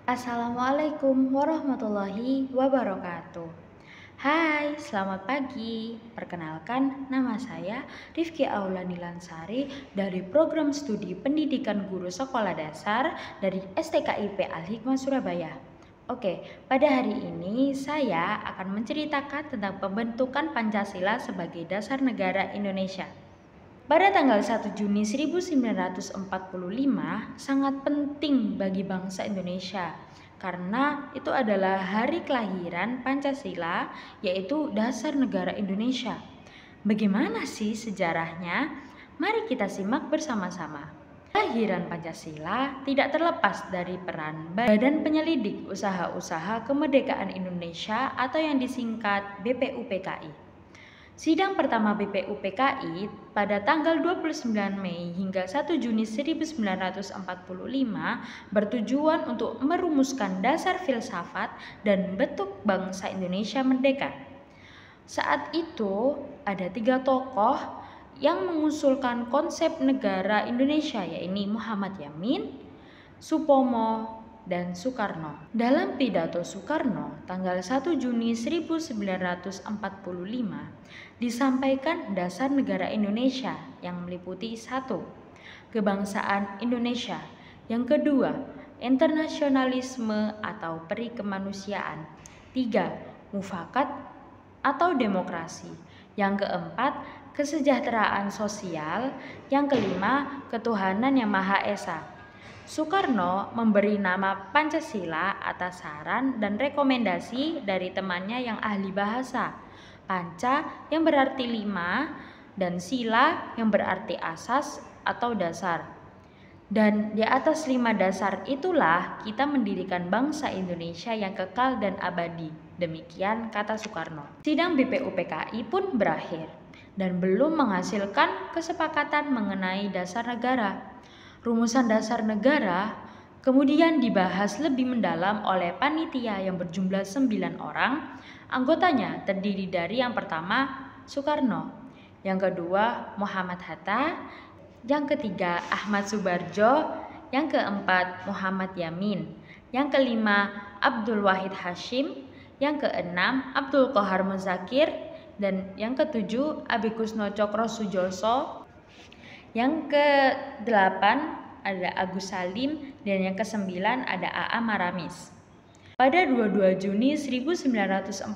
Assalamualaikum warahmatullahi wabarakatuh. Hai, selamat pagi. Perkenalkan, nama saya Rifki Aulani Lansari dari Program Studi Pendidikan Guru Sekolah Dasar dari STKIP Al-Hikmah Surabaya. Oke, pada hari ini saya akan menceritakan tentang pembentukan Pancasila sebagai dasar negara Indonesia. Pada tanggal 1 Juni 1945 sangat penting bagi bangsa Indonesia karena itu adalah hari kelahiran Pancasila, yaitu dasar negara Indonesia. Bagaimana sih sejarahnya? Mari kita simak bersama-sama. Kelahiran Pancasila tidak terlepas dari peran Badan Penyelidik Usaha-Usaha Kemerdekaan Indonesia atau yang disingkat BPUPKI. Sidang pertama BPUPKI pada tanggal 29 Mei hingga 1 Juni 1945 bertujuan untuk merumuskan dasar filsafat dan bentuk bangsa Indonesia merdeka. Saat itu ada 3 tokoh yang mengusulkan konsep negara Indonesia, yaitu Muhammad Yamin, Supomo, dan Soekarno. Dalam pidato Soekarno tanggal 1 Juni 1945 disampaikan dasar negara Indonesia yang meliputi 1. Kebangsaan Indonesia. Yang kedua, internasionalisme atau peri kemanusiaan. 3. Mufakat atau demokrasi. Yang keempat, kesejahteraan sosial. Yang kelima, ketuhanan yang Maha Esa. Soekarno memberi nama Pancasila atas saran dan rekomendasi dari temannya yang ahli bahasa. Panca yang berarti 5 dan sila yang berarti asas atau dasar. Dan di atas 5 dasar itulah kita mendirikan bangsa Indonesia yang kekal dan abadi. Demikian kata Soekarno. Sidang BPUPKI pun berakhir dan belum menghasilkan kesepakatan mengenai dasar negara. Rumusan dasar negara kemudian dibahas lebih mendalam oleh panitia yang berjumlah 9 orang. Anggotanya terdiri dari yang pertama Soekarno, yang kedua Muhammad Hatta, yang ketiga Ahmad Subarjo, yang keempat Muhammad Yamin, yang kelima Abdul Wahid Hashim, yang keenam Abdul Qohar Muzakir, dan yang ketujuh Abi Kusno Cokro Sujoso. Yang ke-8 ada Agus Salim dan yang ke-9 ada A.A. Maramis. Pada 22 Juni 1945,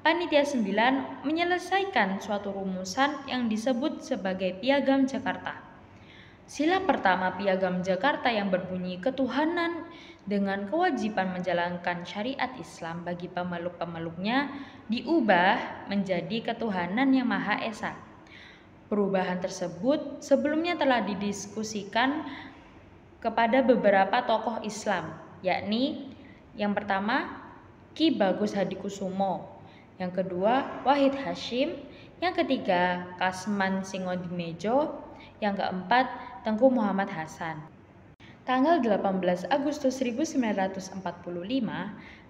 Panitia 9 menyelesaikan suatu rumusan yang disebut sebagai Piagam Jakarta. Sila pertama Piagam Jakarta yang berbunyi ketuhanan dengan kewajiban menjalankan syariat Islam bagi pemeluk-pemeluknya diubah menjadi ketuhanan yang Maha Esa. Perubahan tersebut sebelumnya telah didiskusikan kepada beberapa tokoh Islam, yakni yang pertama Ki Bagus Hadikusumo, yang kedua Wahid Hashim, yang ketiga Kasman Singodimedjo, yang keempat Tengku Muhammad Hasan. Tanggal 18 Agustus 1945,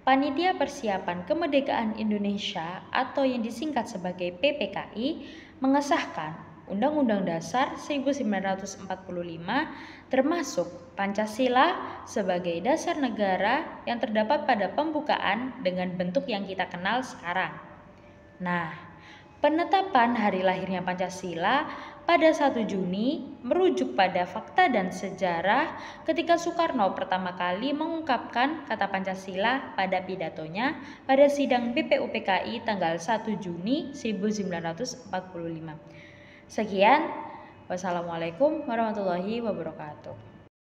Panitia Persiapan Kemerdekaan Indonesia atau yang disingkat sebagai PPKI mengesahkan Undang-Undang Dasar 1945 termasuk Pancasila sebagai dasar negara yang terdapat pada pembukaan dengan bentuk yang kita kenal sekarang. Nah, penetapan hari lahirnya Pancasila pada 1 Juni merujuk pada fakta dan sejarah ketika Soekarno pertama kali mengungkapkan kata Pancasila pada pidatonya pada sidang BPUPKI tanggal 1 Juni 1945. Sekian, wassalamualaikum warahmatullahi wabarakatuh.